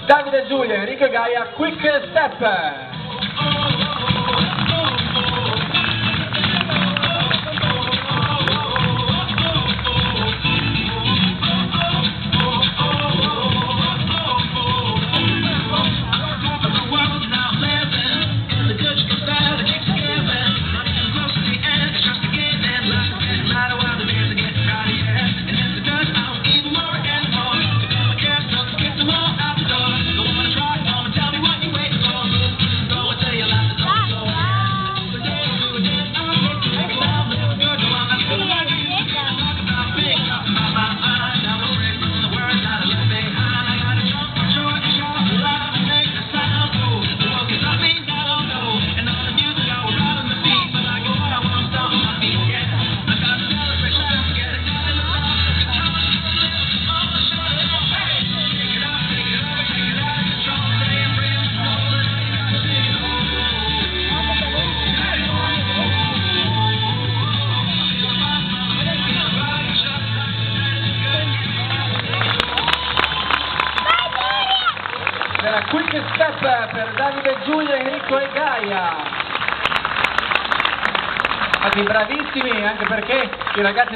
Davide Giulia, Enrico e Gaia, Quick Step. Era Quick Step per Davide Giulia, Enrico e Gaia. Stati bravissimi, anche perché i ragazzi